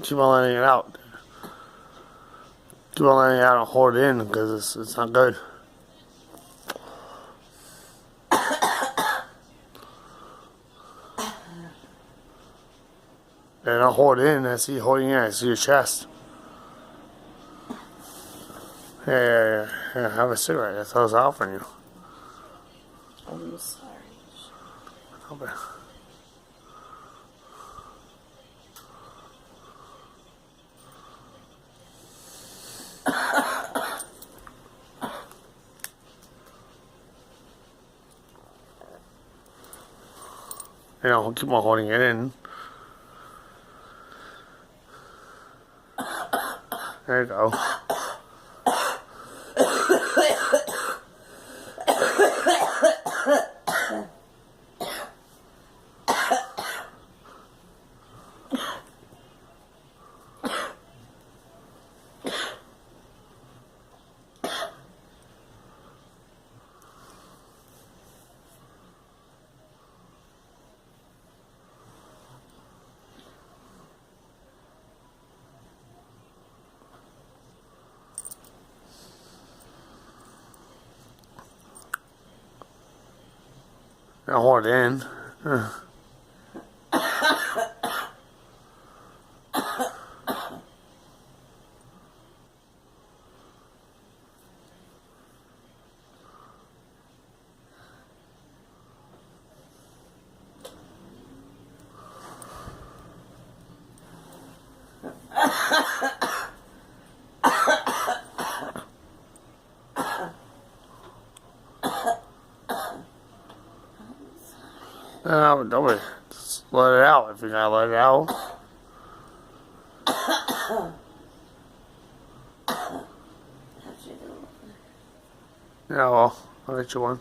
Keep on letting it out. Keep on letting it out and hold it in because it's not good. And I'll hold it in. I see you holding it. I see your chest. Yeah. Have a cigarette. That's what I was offering you. I'm sorry. Okay. Keep on holding it in. There you go. Now hold it in. No, don't worry. Just let it out if you gotta let it out. Yeah, well, I'll get you one.